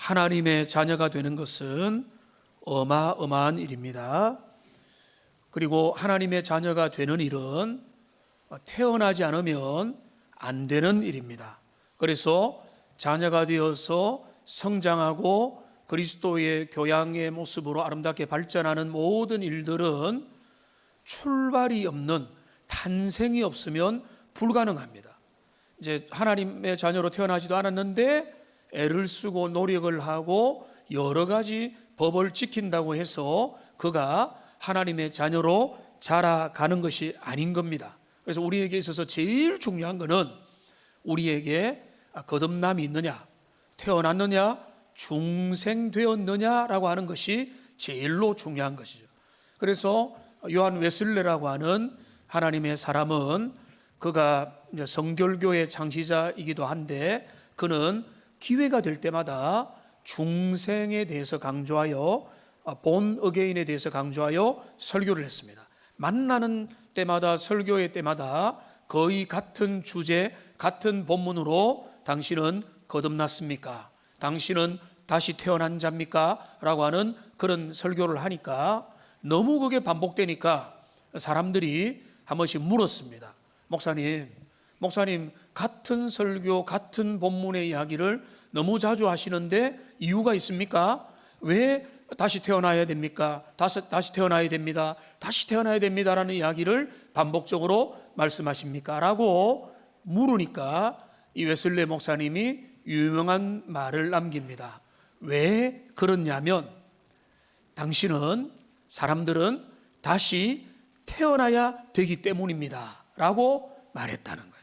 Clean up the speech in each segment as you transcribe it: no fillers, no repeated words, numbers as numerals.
하나님의 자녀가 되는 것은 어마어마한 일입니다. 그리고 하나님의 자녀가 되는 일은 태어나지 않으면 안 되는 일입니다. 그래서 자녀가 되어서 성장하고 그리스도의 교양의 모습으로 아름답게 발전하는 모든 일들은 출발이 없는, 탄생이 없으면 불가능합니다. 이제 하나님의 자녀로 태어나지도 않았는데 애를 쓰고 노력을 하고 여러 가지 법을 지킨다고 해서 그가 하나님의 자녀로 자라가는 것이 아닌 겁니다. 그래서 우리에게 있어서 제일 중요한 것은 우리에게 거듭남이 있느냐, 태어났느냐, 중생되었느냐라고 하는 것이 제일로 중요한 것이죠. 그래서 요한 웨슬레라고 하는 하나님의 사람은 그가 성결교의 창시자이기도 한데 그는 기회가 될 때마다 중생에 대해서 강조하여 본 어게인에 대해서 강조하여 설교를 했습니다. 만나는 때마다 설교회 때마다 거의 같은 주제, 같은 본문으로 당신은 거듭났습니까? 당신은 다시 태어난 자입니까? 라고 하는 그런 설교를 하니까 너무 그게 반복되니까 사람들이 한 번씩 물었습니다. 목사님 같은 설교, 같은 본문의 이야기를 너무 자주 하시는데 이유가 있습니까? 왜 다시 태어나야 됩니까? 다시 태어나야 됩니다. 다시 태어나야 됩니다라는 이야기를 반복적으로 말씀하십니까? 라고 물으니까 이 웨슬레 목사님이 유명한 말을 남깁니다. 왜 그렇냐면 사람들은 다시 태어나야 되기 때문입니다 라고 말했다는 거예요.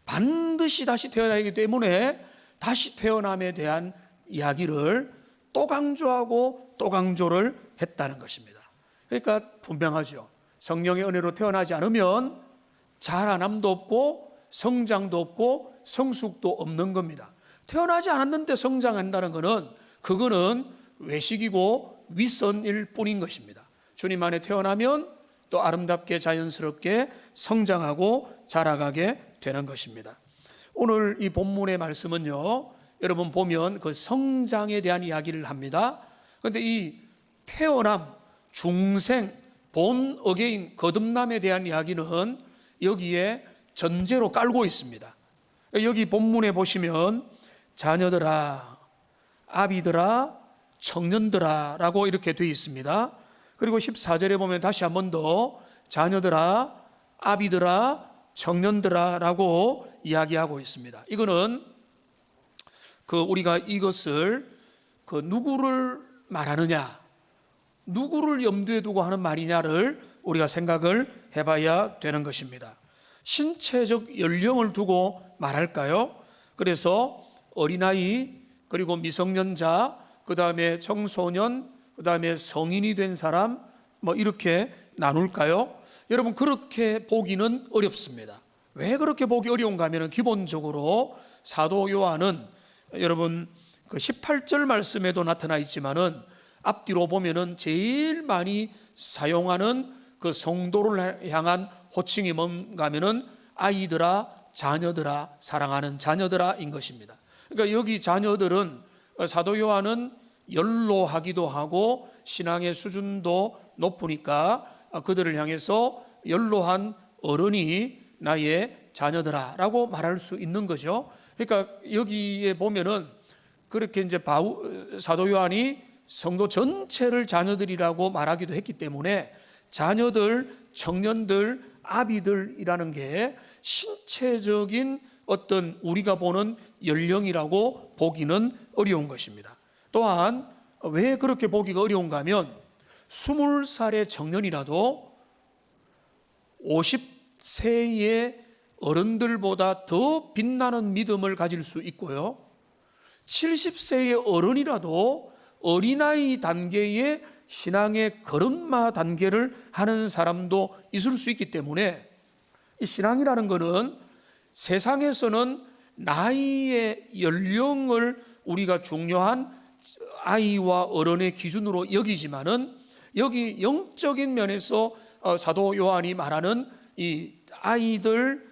반드시 다시 태어나야 하기 때문에 다시 태어남에 대한 이야기를 또 강조하고 또 강조를 했다는 것입니다. 그러니까 분명하죠. 성령의 은혜로 태어나지 않으면 자라남도 없고 성장도 없고 성숙도 없는 겁니다. 태어나지 않았는데 성장한다는 것은 그거는 외식이고 윗선일 뿐인 것입니다. 주님 안에 태어나면 또 아름답게 자연스럽게 성장하고 자라가게 되는 것입니다. 오늘 이 본문의 말씀은요, 여러분 보면 그 성장에 대한 이야기를 합니다. 그런데 이 태어남, 중생, 본 어게인, 거듭남에 대한 이야기는 여기에 전제로 깔고 있습니다. 여기 본문에 보시면 자녀들아, 아비들아, 청년들아 라고 이렇게 되어 있습니다. 그리고 14절에 보면 다시 한 번 더 자녀들아, 아비들아, 청년들아 라고 이야기하고 있습니다. 이거는 우리가 이것을 누구를 말하느냐, 누구를 염두에 두고 하는 말이냐를 우리가 생각을 해봐야 되는 것입니다. 신체적 연령을 두고 말할까요? 그래서 어린아이, 그리고 미성년자, 그 다음에 청소년, 그 다음에 성인이 된 사람, 이렇게 나눌까요? 여러분, 그렇게 보기는 어렵습니다. 왜 그렇게 보기 어려운가 하면 기본적으로 사도 요한은 여러분 그 18절 말씀에도 나타나 있지만은 앞뒤로 보면은 제일 많이 사용하는 그 성도를 향한 호칭이 뭔가 하면은 아이들아, 자녀들아, 사랑하는 자녀들아인 것입니다. 그러니까 여기 자녀들은 사도 요한은 연로하기도 하고 신앙의 수준도 높으니까 그들을 향해서 연로한 어른이 나의 자녀들아 라고 말할 수 있는 거죠. 그러니까 여기에 보면은 그렇게 이제 사도 요한이 성도 전체를 자녀들이라고 말하기도 했기 때문에 자녀들, 청년들, 아비들이라는 게 신체적인 어떤 우리가 보는 연령이라고 보기는 어려운 것입니다. 또한 왜 그렇게 보기가 어려운가 하면 20살의 청년이라도 50세의 어른들보다 더 빛나는 믿음을 가질 수 있고요, 70세의 어른이라도 어린아이 단계의 신앙의 걸음마 단계를 하는 사람도 있을 수 있기 때문에 이 신앙이라는 것은 세상에서는 나이의 연령을 우리가 중요한 아이와 어른의 기준으로 여기지만은 여기 영적인 면에서 사도 요한이 말하는 이 아이들,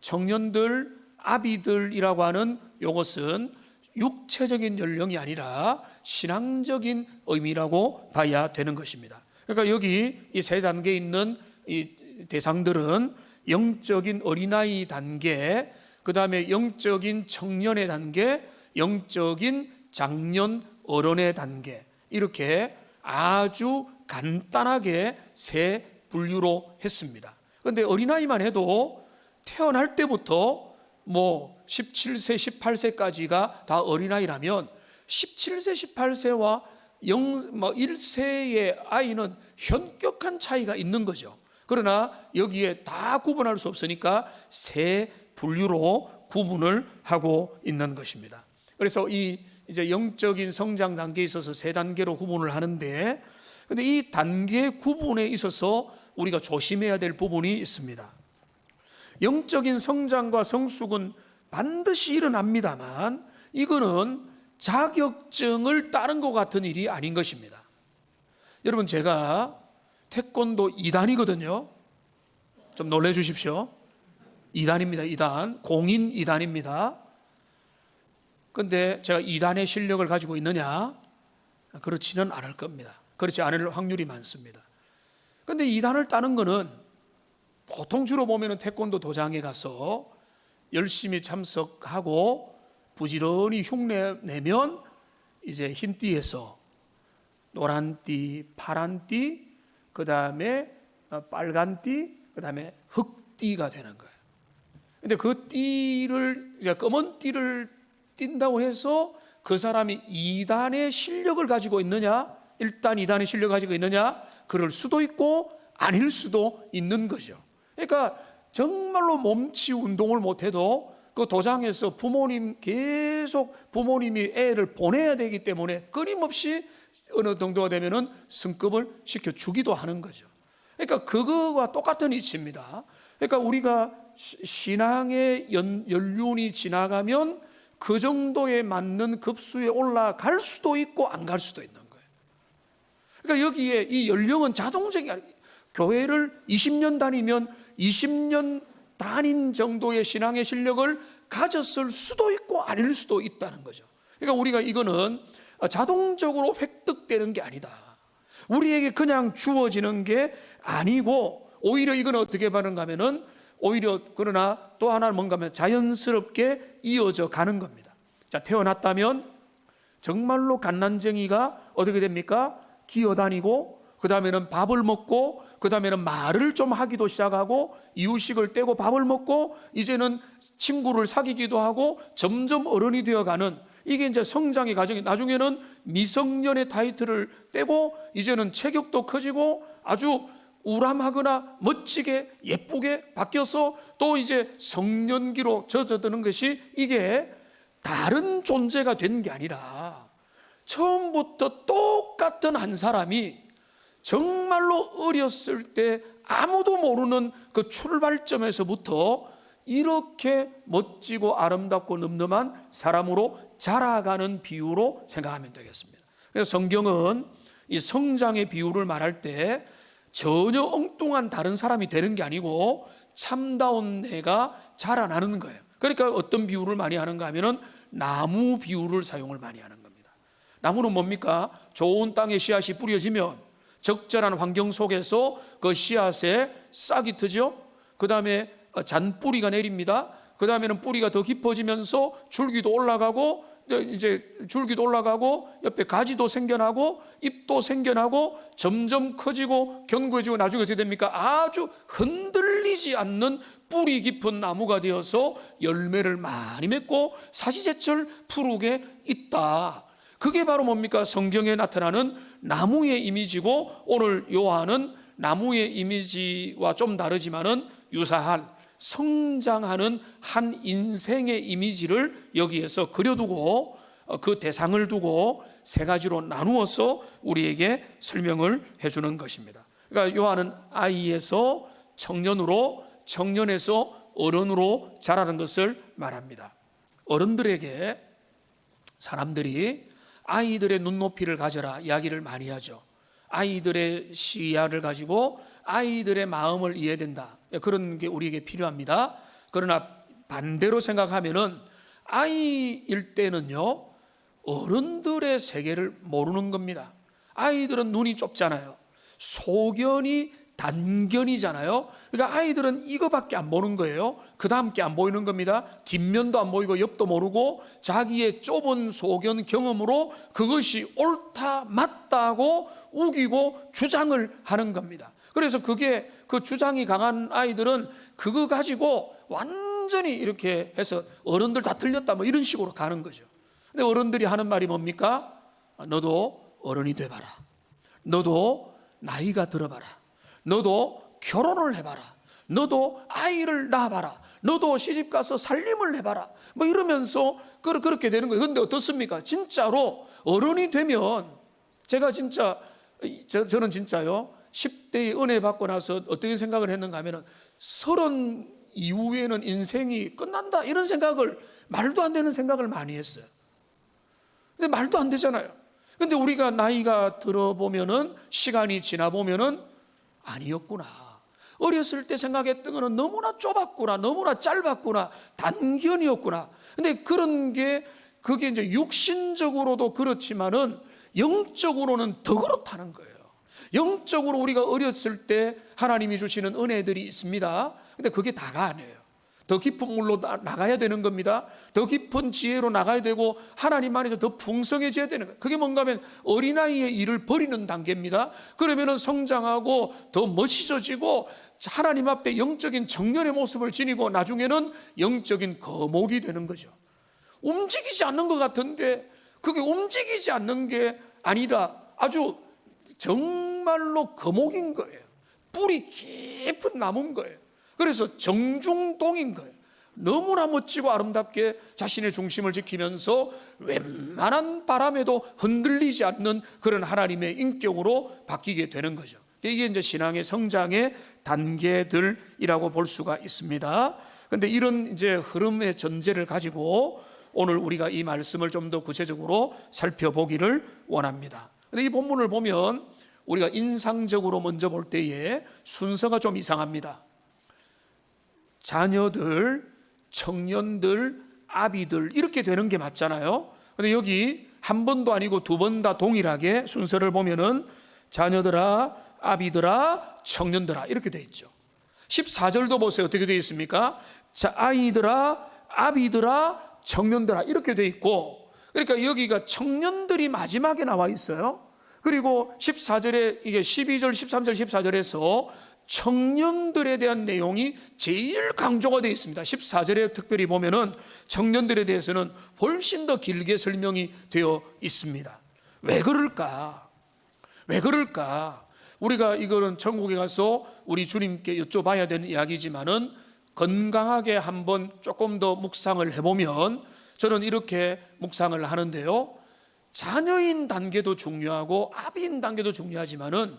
청년들, 아비들이라고 하는 이것은 육체적인 연령이 아니라 신앙적인 의미라고 봐야 되는 것입니다. 그러니까 여기 이 세 단계에 있는 이 대상들은 영적인 어린아이 단계, 그 다음에 영적인 청년의 단계, 영적인 장년 어른의 단계, 이렇게 아주 간단하게 세 분류로 했습니다. 그런데 어린아이만 해도 태어날 때부터 뭐 17세, 18세까지가 다 어린아이라면 17세, 18세와 1세의 아이는 현격한 차이가 있는 거죠. 그러나 여기에 다 구분할 수 없으니까 세 분류로 구분을 하고 있는 것입니다. 그래서 이 이제 영적인 성장 단계에 있어서 세 단계로 구분을 하는데, 근데 이 단계 구분에 있어서 우리가 조심해야 될 부분이 있습니다. 영적인 성장과 성숙은 반드시 일어납니다만 이거는 자격증을 따는 것 같은 일이 아닌 것입니다. 여러분, 제가 태권도 2단이거든요. 좀 놀래 주십시오. 2단입니다. 2단. 공인 2단입니다. 근데 제가 2단의 실력을 가지고 있느냐? 그렇지는 않을 겁니다. 그렇지 않을 확률이 많습니다. 근데 2단을 따는 거는 보통 주로 보면은 태권도 도장에 가서 열심히 참석하고 부지런히 흉내 내면 이제 흰 띠에서 노란 띠, 파란 띠, 그 다음에 빨간 띠, 그 다음에 흑띠가 되는 거예요. 근데 그 띠를, 이제 검은 띠를 띈다고 해서 그 사람이 2단의 실력을 가지고 있느냐, 1단, 2단의 실력을 가지고 있느냐, 그럴 수도 있고 아닐 수도 있는 거죠. 그러니까 정말로 몸치 운동을 못해도 그 도장에서 계속 부모님이 애를 보내야 되기 때문에 끊임없이 어느 정도가 되면은 승급을 시켜주기도 하는 거죠. 그러니까 그거와 똑같은 이치입니다. 그러니까 우리가 신앙의 연륜이 지나가면 그 정도에 맞는 급수에 올라갈 수도 있고 안 갈 수도 있는 거예요. 그러니까 여기에 이 연령은 자동적인, 교회를 20년 다니면 20년 다닌 정도의 신앙의 실력을 가졌을 수도 있고 아닐 수도 있다는 거죠. 그러니까 우리가 이거는 자동적으로 획득되는 게 아니다. 우리에게 그냥 주어지는 게 아니고 오히려 이건 어떻게 바른가 하면은 오히려 그러나 또 하나는 뭔가 하면 자연스럽게 이어져 가는 겁니다. 자, 태어났다면 정말로 갓난쟁이가 어떻게 됩니까? 기어다니고 그 다음에는 밥을 먹고 그 다음에는 말을 좀 하기도 시작하고 이유식을 떼고 밥을 먹고 이제는 친구를 사귀기도 하고 점점 어른이 되어가는, 이게 이제 성장의 과정이, 나중에는 미성년의 타이틀을 떼고 이제는 체격도 커지고 아주 우람하거나 멋지게 예쁘게 바뀌어서 또 이제 성년기로 젖어드는 것이, 이게 다른 존재가 된 게 아니라 처음부터 똑같은 한 사람이 정말로 어렸을 때 아무도 모르는 그 출발점에서부터 이렇게 멋지고 아름답고 늠름한 사람으로 자라가는 비유로 생각하면 되겠습니다. 그래서 성경은 이 성장의 비유를 말할 때 전혀 엉뚱한 다른 사람이 되는 게 아니고 참다운 내가 자라나는 거예요. 그러니까 어떤 비유를 많이 하는가 하면은 나무 비유를 사용을 많이 하는 겁니다. 나무는 뭡니까? 좋은 땅에 씨앗이 뿌려지면 적절한 환경 속에서 그 씨앗에 싹이 트죠. 그 다음에 잔뿌리가 내립니다. 그 다음에는 뿌리가 더 깊어지면서 줄기도 올라가고, 이제 줄기도 올라가고 옆에 가지도 생겨나고 잎도 생겨나고 점점 커지고 견고해지고 나중에 어떻게 됩니까? 아주 흔들리지 않는 뿌리 깊은 나무가 되어서 열매를 많이 맺고 사시제철 푸르게 있다. 그게 바로 뭡니까? 성경에 나타나는 나무의 이미지고, 오늘 요한은 나무의 이미지와 좀 다르지만은 유사한 성장하는 한 인생의 이미지를 여기에서 그려두고 그 대상을 두고 세 가지로 나누어서 우리에게 설명을 해주는 것입니다. 그러니까 요한은 아이에서 청년으로, 청년에서 어른으로 자라는 것을 말합니다. 어른들에게 사람들이 아이들의 눈높이를 가져라 이야기를 많이 하죠. 아이들의 시야를 가지고 아이들의 마음을 이해해야 된다. 그런 게 우리에게 필요합니다. 그러나 반대로 생각하면은 아이일 때는요, 어른들의 세계를 모르는 겁니다. 아이들은 눈이 좁잖아요. 소견이 단견이잖아요. 그러니까 아이들은 이거밖에 안 보는 거예요. 그 다음 게 안 보이는 겁니다. 뒷면도 안 보이고 옆도 모르고 자기의 좁은 소견 경험으로 그것이 옳다 맞다고 우기고 주장을 하는 겁니다. 그래서 그게 그 주장이 강한 아이들은 그거 가지고 완전히 이렇게 해서 어른들 다 틀렸다 뭐 이런 식으로 가는 거죠. 근데 어른들이 하는 말이 뭡니까? 너도 어른이 돼봐라. 너도 나이가 들어봐라. 너도 결혼을 해봐라. 너도 아이를 낳아봐라. 너도 시집가서 살림을 해봐라. 뭐 이러면서 그렇게 되는 거예요. 그런데 어떻습니까? 진짜로 어른이 되면 제가 진짜 저는 진짜요 10대에 은혜 받고 나서 어떻게 생각을 했는가 하면 30 이후에는 인생이 끝난다 이런 생각을 말도 안 되는 생각을 많이 했어요. 근데 말도 안 되잖아요. 근데 우리가 나이가 들어보면은 시간이 지나보면은 아니었구나. 어렸을 때 생각했던 거는 너무나 좁았구나, 너무나 짧았구나, 단견이었구나. 근데 그게 이제 육신적으로도 그렇지만은 영적으로는 더 그렇다는 거예요. 영적으로 우리가 어렸을 때 하나님이 주시는 은혜들이 있습니다. 근데 그게 다가 아니에요. 더 깊은 물로 나가야 되는 겁니다. 더 깊은 지혜로 나가야 되고 하나님 안에서 더 풍성해져야 되는 거예요. 그게 뭔가 하면 어린아이의 일을 버리는 단계입니다. 그러면 성장하고 더 멋있어지고 하나님 앞에 영적인 청년의 모습을 지니고 나중에는 영적인 거목이 되는 거죠. 움직이지 않는 것 같은데 그게 움직이지 않는 게 아니라 아주 정말로 거목인 거예요. 뿌리 깊은 나무인 거예요. 그래서 정중동인 거예요. 너무나 멋지고 아름답게 자신의 중심을 지키면서 웬만한 바람에도 흔들리지 않는 그런 하나님의 인격으로 바뀌게 되는 거죠. 이게 이제 신앙의 성장의 단계들이라고 볼 수가 있습니다. 그런데 이런 이제 흐름의 전제를 가지고 오늘 우리가 이 말씀을 좀 더 구체적으로 살펴보기를 원합니다. 그런데 이 본문을 보면 우리가 인상적으로 먼저 볼 때에 순서가 좀 이상합니다. 자녀들, 청년들, 아비들 이렇게 되는 게 맞잖아요. 근데 여기 한 번도 아니고 두 번 다 동일하게 순서를 보면은 자녀들아, 아비들아, 청년들아 이렇게 돼 있죠. 14절도 보세요. 어떻게 되어 있습니까? 자, 아이들아, 아비들아, 청년들아 이렇게 돼 있고, 그러니까 여기가 청년들이 마지막에 나와 있어요. 그리고 14절에 이게 12절, 13절, 14절에서 청년들에 대한 내용이 제일 강조가 되어 있습니다. 14절에 특별히 보면은 청년들에 대해서는 훨씬 더 길게 설명이 되어 있습니다. 왜 그럴까? 왜 그럴까? 우리가 이거는 천국에 가서 우리 주님께 여쭤봐야 되는 이야기지만은 건강하게 한번 조금 더 묵상을 해보면 저는 이렇게 묵상을 하는데요. 자녀인 단계도 중요하고 아비인 단계도 중요하지만은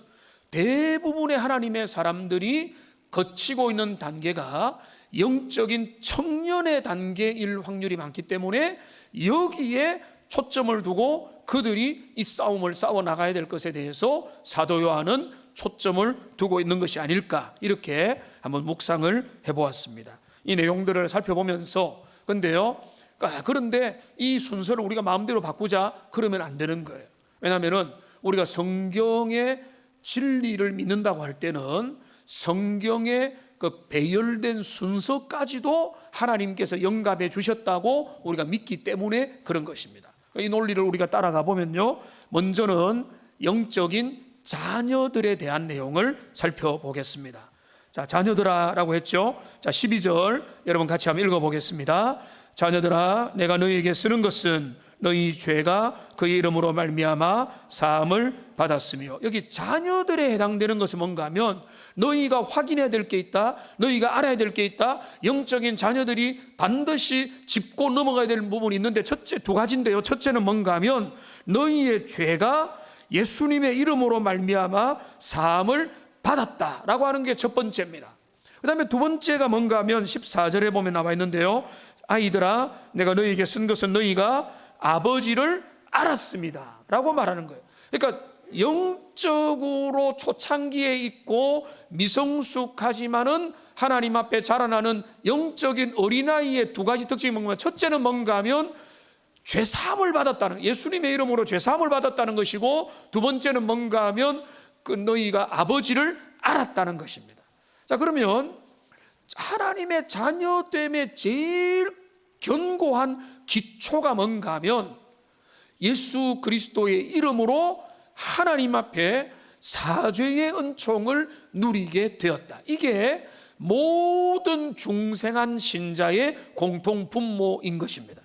대부분의 하나님의 사람들이 거치고 있는 단계가 영적인 청년의 단계일 확률이 많기 때문에 여기에 초점을 두고 그들이 이 싸움을 싸워 나가야 될 것에 대해서 사도 요한은 초점을 두고 있는 것이 아닐까 이렇게 한번 묵상을 해보았습니다. 이 내용들을 살펴보면서 그런데 이 순서를 우리가 마음대로 바꾸자 그러면 안 되는 거예요. 왜냐하면 우리가 성경의 진리를 믿는다고 할 때는 성경의 그 배열된 순서까지도 하나님께서 영감해 주셨다고 우리가 믿기 때문에 그런 것입니다. 이 논리를 우리가 따라가 보면요, 먼저는 영적인 자녀들에 대한 내용을 살펴보겠습니다. 자, 자녀들아라고 했죠. 자, 12절 여러분 같이 한번 읽어보겠습니다. 자녀들아, 내가 너희에게 쓰는 것은 너희 죄가 그의 이름으로 말미암아 사함을 받았으며, 여기 자녀들에 해당되는 것은 뭔가 하면 너희가 확인해야 될 게 있다, 너희가 알아야 될 게 있다. 영적인 자녀들이 반드시 짚고 넘어가야 될 부분이 있는데 첫째 두 가지인데요. 첫째는 뭔가 하면 너희의 죄가 예수님의 이름으로 말미암아 사함을 받았다라고 하는 게 첫 번째입니다. 그 다음에 두 번째가 뭔가 하면 14절에 보면 나와 있는데요. 아이들아, 내가 너희에게 쓴 것은 너희가 아버지를 알았습니다 라고 말하는 거예요. 그러니까 영적으로 초창기에 있고 미성숙하지만은 하나님 앞에 자라나는 영적인 어린아이의 두 가지 특징이 뭔가, 첫째는 뭔가 하면 죄 사함을 받았다는, 예수님의 이름으로 죄 사함을 받았다는 것이고, 두 번째는 뭔가 하면 그 너희가 아버지를 알았다는 것입니다. 자, 그러면 하나님의 자녀됨의 제일 견고한 기초가 뭔가 하면 예수 그리스도의 이름으로 하나님 앞에 사죄의 은총을 누리게 되었다. 이게 모든 중생한 신자의 공통 분모인 것입니다.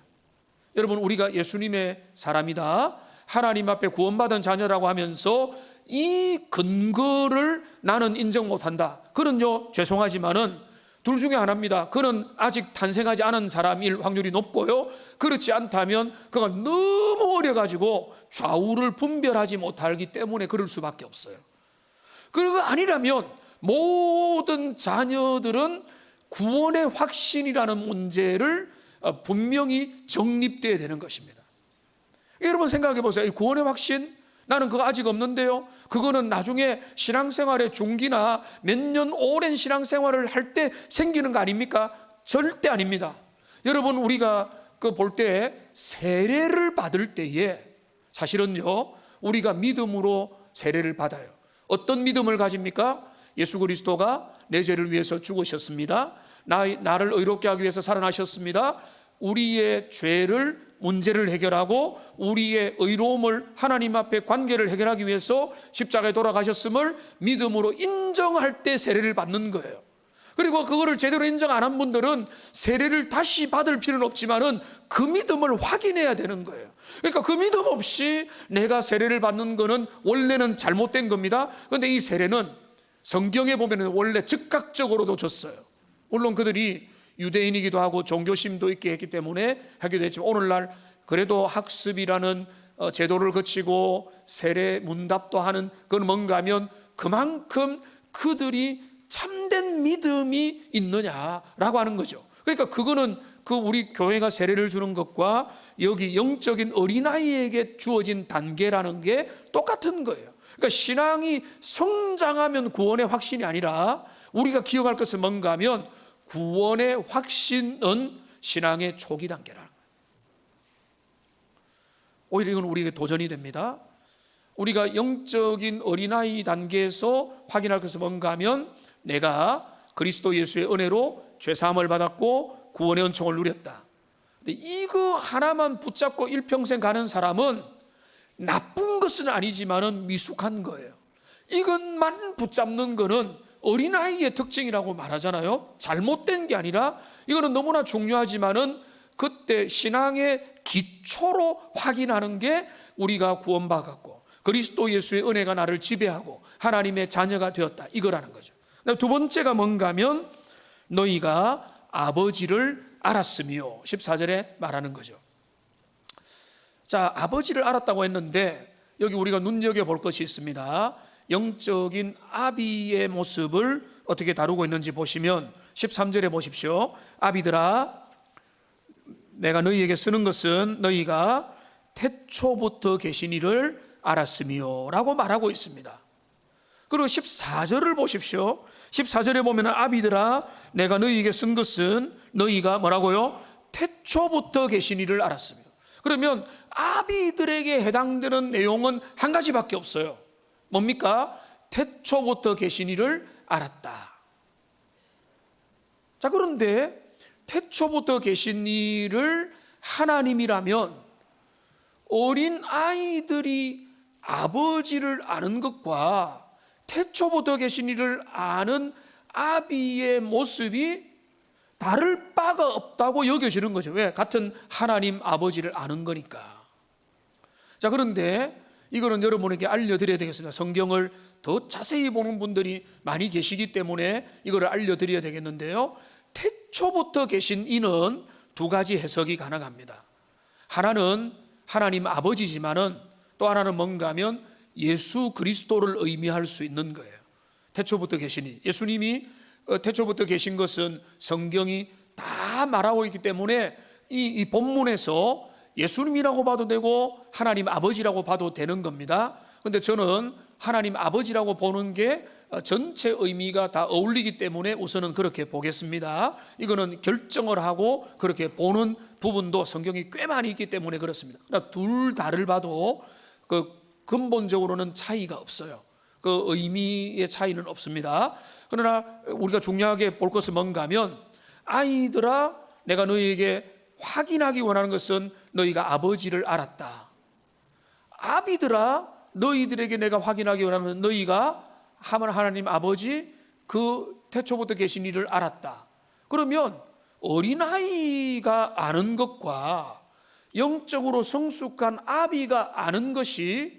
여러분, 우리가 예수님의 사람이다, 하나님 앞에 구원받은 자녀라고 하면서 이 근거를 나는 인정 못한다, 그는요, 죄송하지만은 둘 중에 하나입니다. 그는 아직 탄생하지 않은 사람일 확률이 높고요, 그렇지 않다면 그가 너무 어려가지고 좌우를 분별하지 못하기 때문에 그럴 수밖에 없어요. 그거 아니라면 모든 자녀들은 구원의 확신이라는 문제를 분명히 정립되어야 되는 것입니다. 여러분 생각해 보세요. 이 구원의 확신, 나는 그거 아직 없는데요, 그거는 나중에 신앙생활의 중기나 몇 년 오랜 신앙생활을 할 때 생기는 거 아닙니까? 절대 아닙니다. 여러분, 우리가 그 볼 때 세례를 받을 때에 사실은요, 우리가 믿음으로 세례를 받아요. 어떤 믿음을 가집니까? 예수 그리스도가 내 죄를 위해서 죽으셨습니다. 나를 의롭게 하기 위해서 살아나셨습니다. 우리의 죄를, 문제를 해결하고 우리의 의로움을, 하나님 앞에 관계를 해결하기 위해서 십자가에 돌아가셨음을 믿음으로 인정할 때 세례를 받는 거예요. 그리고 그거를 제대로 인정 안 한 분들은 세례를 다시 받을 필요는 없지만은 그 믿음을 확인해야 되는 거예요. 그러니까 그 믿음 없이 내가 세례를 받는 거는 원래는 잘못된 겁니다. 그런데 이 세례는 성경에 보면 원래 즉각적으로도 줬어요. 물론 그들이 유대인이기도 하고 종교심도 있게 했기 때문에 하기도 했지만, 오늘날 그래도 학습이라는 제도를 거치고 세례 문답도 하는, 그건 뭔가 하면 그만큼 그들이 참된 믿음이 있느냐라고 하는 거죠. 그러니까 그거는 그 우리 교회가 세례를 주는 것과 여기 영적인 어린아이에게 주어진 단계라는 게 똑같은 거예요. 그러니까 신앙이 성장하면 구원의 확신이 아니라 우리가 기억할 것은 뭔가 하면 구원의 확신은 신앙의 초기 단계라는 거예요. 오히려 이건 우리에게 도전이 됩니다. 우리가 영적인 어린아이 단계에서 확인할 것은 뭔가 하면 내가 그리스도 예수의 은혜로 죄사함을 받았고 구원의 은총을 누렸다. 근데 이거 하나만 붙잡고 일평생 가는 사람은 나쁜 것은 아니지만은 미숙한 거예요. 이것만 붙잡는 거는 어린아이의 특징이라고 말하잖아요. 잘못된 게 아니라 이거는 너무나 중요하지만은 그때 신앙의 기초로 확인하는 게 우리가 구원받았고 그리스도 예수의 은혜가 나를 지배하고 하나님의 자녀가 되었다, 이거라는 거죠. 두 번째가 뭔가 하면 너희가 아버지를 알았으며, 14절에 말하는 거죠. 자, 아버지를 알았다고 했는데 여기 우리가 눈여겨볼 것이 있습니다. 영적인 아비의 모습을 어떻게 다루고 있는지 보시면 13절에 보십시오. 아비들아, 내가 너희에게 쓰는 것은 너희가 태초부터 계신 이를 알았으며 라고 말하고 있습니다. 그리고 14절을 보십시오. 14절에 보면 아비들아, 내가 너희에게 쓴 것은 너희가 뭐라고요? 태초부터 계신 이를 알았으며. 그러면 아비들에게 해당되는 내용은 한 가지밖에 없어요. 뭡니까? 태초부터 계신 이를 알았다. 자, 그런데 태초부터 계신 이를 하나님이라면 어린 아이들이 아버지를 아는 것과 태초부터 계신 이를 아는 아비의 모습이 다를 바가 없다고 여겨지는 거죠. 왜? 같은 하나님 아버지를 아는 거니까. 자, 그런데 이거는 여러분에게 알려드려야 되겠습니다. 성경을 더 자세히 보는 분들이 많이 계시기 때문에 이거를 알려드려야 되겠는데요, 태초부터 계신 이는 두 가지 해석이 가능합니다. 하나는 하나님 아버지지만은 또 하나는 뭔가 하면 예수 그리스도를 의미할 수 있는 거예요. 태초부터 계시니, 예수님이 태초부터 계신 것은 성경이 다 말하고 있기 때문에 이 본문에서 예수님이라고 봐도 되고 하나님 아버지라고 봐도 되는 겁니다. 그런데 저는 하나님 아버지라고 보는 게 전체 의미가 다 어울리기 때문에 우선은 그렇게 보겠습니다. 이거는 결정을 하고 그렇게 보는 부분도 성경이 꽤 많이 있기 때문에 그렇습니다. 그러나 둘 다를 봐도 그 근본적으로는 차이가 없어요. 그 의미의 차이는 없습니다. 그러나 우리가 중요하게 볼 것은 뭔가 하면, 아이들아, 내가 너희에게 확인하기 원하는 것은 너희가 아버지를 알았다. 아비들아, 너희들에게 내가 확인하기 원하는 너희가 하나님 아버지 그 태초부터 계신 이를 알았다. 그러면 어린아이가 아는 것과 영적으로 성숙한 아비가 아는 것이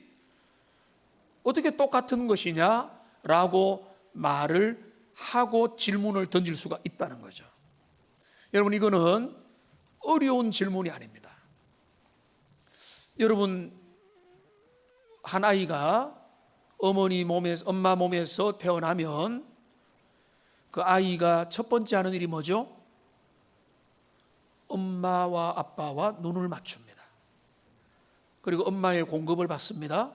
어떻게 똑같은 것이냐라고 말을 하고 질문을 던질 수가 있다는 거죠. 여러분, 이거는 어려운 질문이 아닙니다. 여러분, 한 아이가 엄마 몸에서 태어나면 그 아이가 첫 번째 하는 일이 뭐죠? 엄마와 아빠와 눈을 맞춥니다. 그리고 엄마의 공급을 받습니다.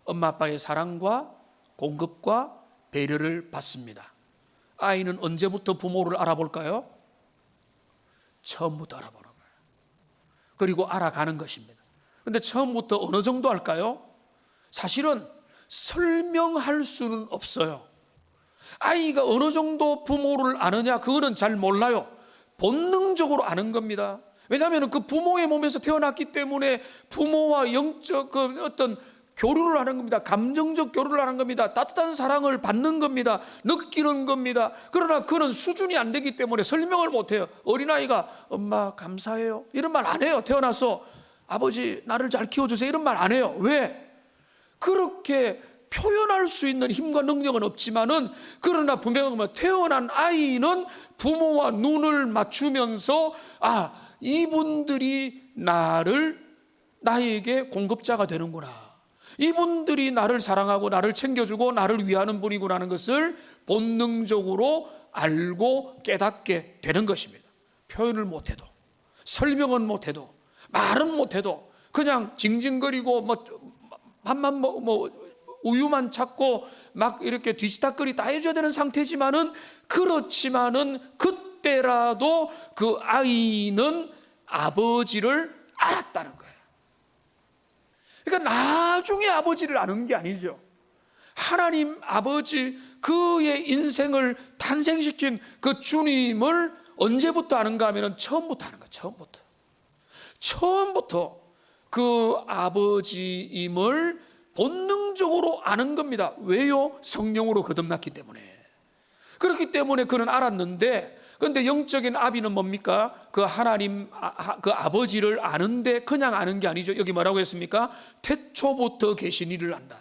엄마 아빠의 사랑과 공급과 배려를 받습니다. 아이는 언제부터 부모를 알아볼까요? 처음부터 알아보는 거예요. 그리고 알아가는 것입니다. 그런데 처음부터 어느 정도 할까요? 사실은 설명할 수는 없어요. 아이가 어느 정도 부모를 아느냐, 그거는 잘 몰라요. 본능적으로 아는 겁니다. 왜냐하면 그 부모의 몸에서 태어났기 때문에 부모와 영적 어떤 교류를 하는 겁니다. 감정적 교류를 하는 겁니다. 따뜻한 사랑을 받는 겁니다. 느끼는 겁니다. 그러나 그는 수준이 안 되기 때문에 설명을 못해요. 어린아이가 엄마 감사해요 이런 말 안 해요. 태어나서 아버지 나를 잘 키워주세요 이런 말 안 해요. 왜? 그렇게 표현할 수 있는 힘과 능력은 없지만은, 그러나 분명히 태어난 아이는 부모와 눈을 맞추면서 이분들이 나에게 공급자가 되는구나, 이분들이 나를 사랑하고 나를 챙겨주고 나를 위하는 분이구나라는 것을 본능적으로 알고 깨닫게 되는 것입니다. 표현을 못해도, 설명은 못해도, 말은 못해도 그냥 징징거리고 밥만 우유만 찾고 막 이렇게 뒤치다거리 다 해줘야 되는 상태지만은, 그렇지만은 그때라도 그 아이는 아버지를 알았다는 거예요. 그러니까 나중에 아버지를 아는 게 아니죠. 하나님 아버지, 그의 인생을 탄생시킨 그 주님을 언제부터 아는가 하면 처음부터 아는 거예요. 처음부터 그 아버지임을 본능적으로 아는 겁니다. 왜요? 성령으로 거듭났기 때문에. 그렇기 때문에 그는 알았는데, 그런데 영적인 아비는 뭡니까? 그 하나님, 그 아버지를 아는데 그냥 아는 게 아니죠. 여기 뭐라고 했습니까? 태초부터 계신 이를 안다.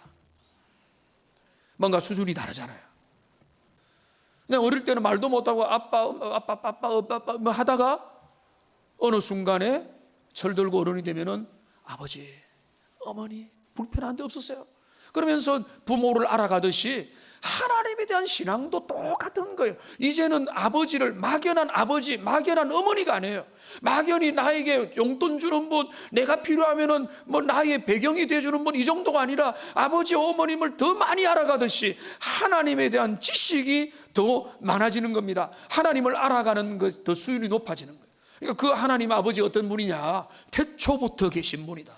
뭔가 수준이 다르잖아요. 그냥 어릴 때는 말도 못하고 아빠 하다가 어느 순간에 철들고 어른이 되면은 아버지, 어머니 불편한 데 없으세요? 그러면서 부모를 알아가듯이 하나님에 대한 신앙도 똑같은 거예요. 이제는 아버지를 막연한 아버지, 막연한 어머니가 아니에요. 막연히 나에게 용돈 주는 분, 내가 필요하면은 나의 배경이 되어주는 분, 이 정도가 아니라 아버지, 어머님을 더 많이 알아가듯이 하나님에 대한 지식이 더 많아지는 겁니다. 하나님을 알아가는 것, 더 수준이 높아지는 거예요. 그러니까 그 하나님 아버지 어떤 분이냐? 태초부터 계신 분이다.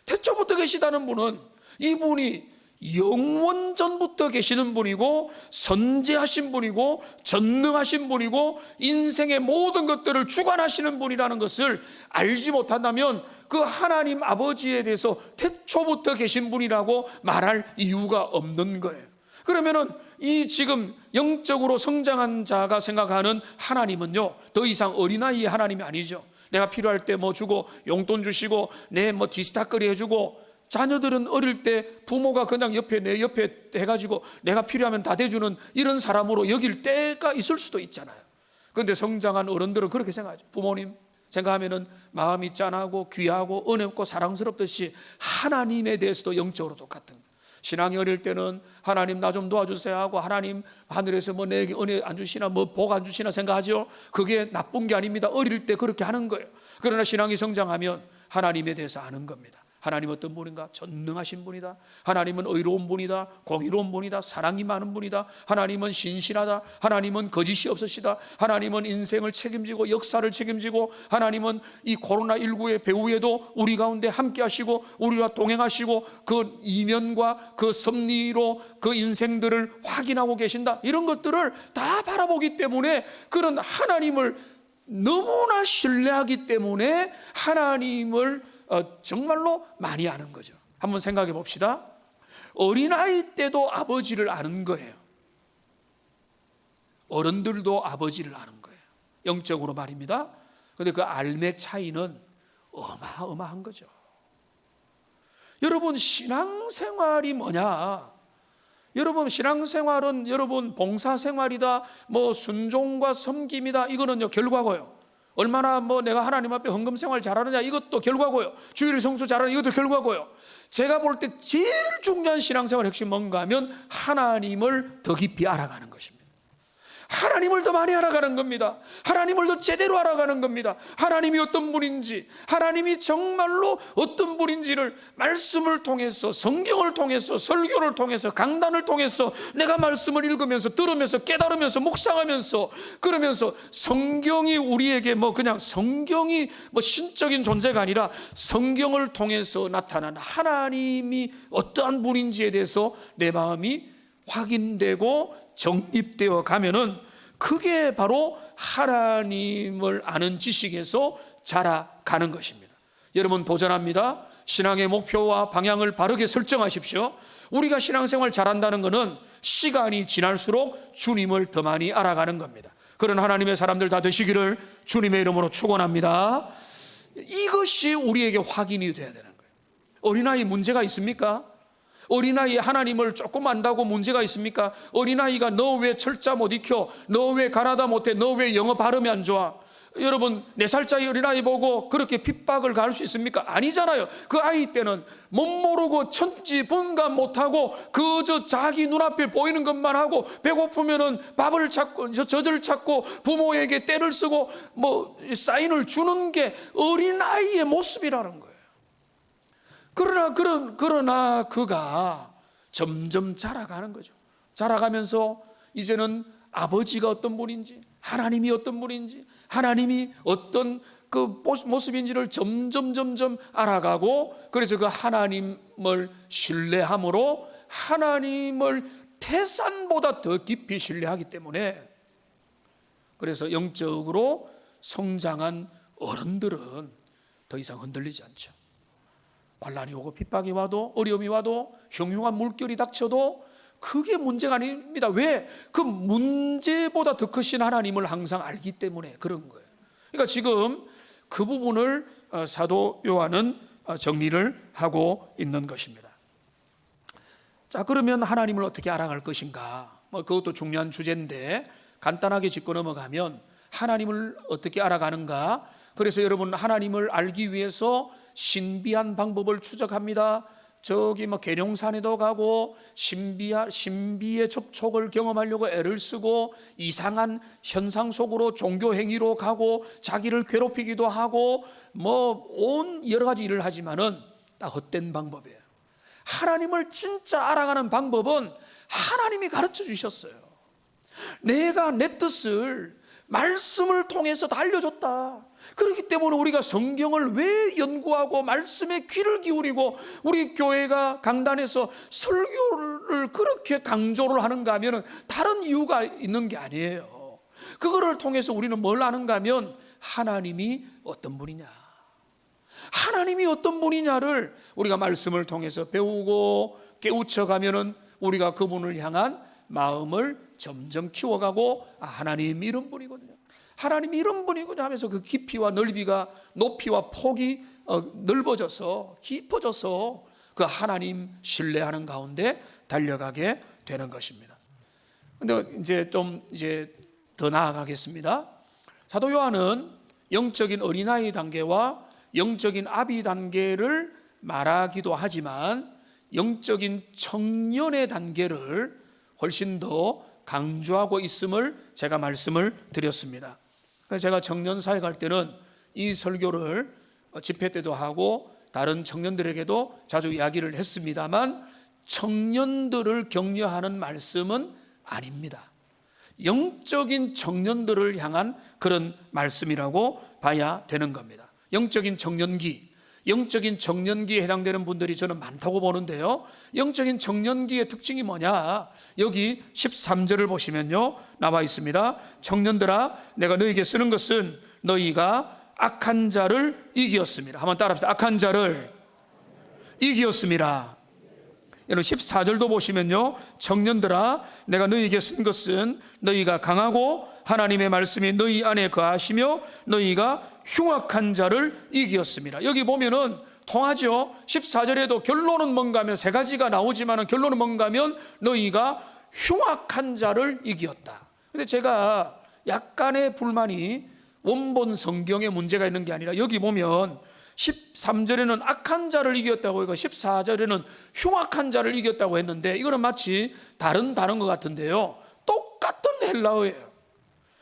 태초부터 계시다는 분은 이분이 영원전부터 계시는 분이고, 선재하신 분이고, 전능하신 분이고, 인생의 모든 것들을 주관하시는 분이라는 것을 알지 못한다면 그 하나님 아버지에 대해서 태초부터 계신 분이라고 말할 이유가 없는 거예요. 그러면은 이 지금 영적으로 성장한 자가 생각하는 하나님은요, 더 이상 어린아이의 하나님이 아니죠. 내가 필요할 때 주고, 용돈 주시고, 내 디스타거리 해주고, 자녀들은 어릴 때 부모가 그냥 내 옆에 해가지고 내가 필요하면 다 대주는 이런 사람으로 여길 때가 있을 수도 있잖아요. 그런데 성장한 어른들은 그렇게 생각하죠. 부모님 생각하면은 마음이 짠하고 귀하고 은혜롭고 사랑스럽듯이 하나님에 대해서도 영적으로 똑같은 거예요. 신앙이 어릴 때는 하나님 나 좀 도와주세요 하고, 하나님 하늘에서 내게 은혜 안 주시나 복 안 주시나 생각하죠. 그게 나쁜 게 아닙니다. 어릴 때 그렇게 하는 거예요. 그러나 신앙이 성장하면 하나님에 대해서 아는 겁니다. 하나님 어떤 분인가? 전능하신 분이다. 하나님은 의로운 분이다. 공의로운 분이다. 사랑이 많은 분이다. 하나님은 신실하다. 하나님은 거짓이 없으시다. 하나님은 인생을 책임지고 역사를 책임지고, 하나님은 이 코로나19의 배후에도 우리 가운데 함께 하시고 우리와 동행하시고 그 이면과 그 섭리로 그 인생들을 확인하고 계신다. 이런 것들을 다 바라보기 때문에, 그런 하나님을 너무나 신뢰하기 때문에 하나님을 정말로 많이 아는 거죠. 한번 생각해 봅시다. 어린아이 때도 아버지를 아는 거예요. 어른들도 아버지를 아는 거예요. 영적으로 말입니다. 그런데 그 알매 차이는 어마어마한 거죠. 여러분, 신앙생활이 뭐냐? 여러분, 신앙생활은 여러분 봉사생활이다, 뭐 순종과 섬김이다, 이거는요 결과고요. 얼마나 내가 하나님 앞에 헌금생활 잘하느냐, 이것도 결과고요. 주일 성수 잘하느냐, 이것도 결과고요. 제가 볼 때 제일 중요한 신앙생활 핵심 뭔가 하면 하나님을 더 깊이 알아가는 것입니다. 하나님을 더 많이 알아가는 겁니다. 하나님을 더 제대로 알아가는 겁니다. 하나님이 어떤 분인지, 하나님이 정말로 어떤 분인지를 말씀을 통해서, 성경을 통해서, 설교를 통해서, 강단을 통해서 내가 말씀을 읽으면서, 들으면서, 깨달으면서, 묵상하면서, 그러면서 성경이 우리에게 그냥 성경이 신적인 존재가 아니라 성경을 통해서 나타난 하나님이 어떠한 분인지에 대해서 내 마음이 확인되고 정립되어 가면은, 그게 바로 하나님을 아는 지식에서 자라가는 것입니다. 여러분, 도전합니다. 신앙의 목표와 방향을 바르게 설정하십시오. 우리가 신앙생활 잘한다는 것은 시간이 지날수록 주님을 더 많이 알아가는 겁니다. 그런 하나님의 사람들 다 되시기를 주님의 이름으로 축원합니다. 이것이 우리에게 확인이 돼야 되는 거예요. 어린아이 문제가 있습니까? 어린아이 하나님을 조금 안다고 문제가 있습니까? 어린아이가 너 왜 철자 못 익혀? 너 왜 가나다 못해? 너 왜 영어 발음이 안 좋아? 여러분, 4살짜리 어린아이 보고 그렇게 핍박을 가할 수 있습니까? 아니잖아요. 그 아이 때는 못 모르고 천지분간 못하고 그저 자기 눈앞에 보이는 것만 하고, 배고프면은 밥을 찾고 젖을 찾고 부모에게 떼를 쓰고 사인을 주는 게 어린아이의 모습이라는 거예요. 그러나 그가 점점 자라가는 거죠. 자라가면서 이제는 아버지가 어떤 분인지, 하나님이 어떤 분인지, 하나님이 어떤 그 모습인지를 점점 알아가고, 그래서 그 하나님을 신뢰함으로 하나님을 태산보다 더 깊이 신뢰하기 때문에, 그래서 영적으로 성장한 어른들은 더 이상 흔들리지 않죠. 환난이 오고 핍박이 와도, 어려움이 와도, 흉흉한 물결이 닥쳐도 그게 문제가 아닙니다. 왜? 그 문제보다 더 크신 하나님을 항상 알기 때문에 그런 거예요. 그러니까 지금 그 부분을 사도 요한은 정리를 하고 있는 것입니다. 자, 그러면 하나님을 어떻게 알아갈 것인가? 그것도 중요한 주제인데, 간단하게 짚고 넘어가면 하나님을 어떻게 알아가는가? 그래서 여러분, 하나님을 알기 위해서 신비한 방법을 추적합니다. 저기 계룡산에도 가고 신비의 접촉을 경험하려고 애를 쓰고, 이상한 현상 속으로 종교 행위로 가고, 자기를 괴롭히기도 하고, 온 여러 가지 일을 하지만은 다 헛된 방법이에요. 하나님을 진짜 알아가는 방법은 하나님이 가르쳐 주셨어요. 내가 내 뜻을 말씀을 통해서 다 알려줬다. 그렇기 때문에 우리가 성경을 왜 연구하고 말씀에 귀를 기울이고 우리 교회가 강단에서 설교를 그렇게 강조를 하는가 하면 다른 이유가 있는 게 아니에요. 그거를 통해서 우리는 뭘 아는가 하면 하나님이 어떤 분이냐, 하나님이 어떤 분이냐를 우리가 말씀을 통해서 배우고 깨우쳐 가면은 우리가 그분을 향한 마음을 점점 키워가고, 하나님 이런 분이거든요, 하나님이 이런 분이군요 하면서 그 깊이와 넓이가, 높이와 폭이 넓어져서 깊어져서 그 하나님 신뢰하는 가운데 달려가게 되는 것입니다. 그런데 이제 더 나아가겠습니다. 사도 요한은 영적인 어린아이 단계와 영적인 아비 단계를 말하기도 하지만 영적인 청년의 단계를 훨씬 더 강조하고 있음을 제가 말씀을 드렸습니다. 그래서 제가 청년 사역할 때는 이 설교를 집회 때도 하고 다른 청년들에게도 자주 이야기를 했습니다만 청년들을 격려하는 말씀은 아닙니다. 영적인 청년들을 향한 그런 말씀이라고 봐야 되는 겁니다. 영적인 청년기에 해당되는 분들이 저는 많다고 보는데요, 영적인 청년기의 특징이 뭐냐? 여기 13절을 보시면요 나와 있습니다. 청년들아, 내가 너희에게 쓰는 것은 너희가 악한 자를 이기었습니다. 한번 따라합시다. 악한 자를 이기었습니다. 여러분 14절도 보시면요, 청년들아, 내가 너희에게 쓴 것은 너희가 강하고 하나님의 말씀이 너희 안에 거하시며 너희가 흉악한 자를 이기었습니다. 여기 보면은 통하죠. 14절에도 결론은 뭔가 하면 세 가지가 나오지만 결론은 뭔가 하면 너희가 흉악한 자를 이기었다. 근데 제가 약간의 불만이 원본 성경에 문제가 있는 게 아니라 여기 보면 13절에는 악한 자를 이겼다고 하고 14절에는 흉악한 자를 이겼다고 했는데 이거는 마치 다른 것 같은데요, 똑같은 헬라어예요.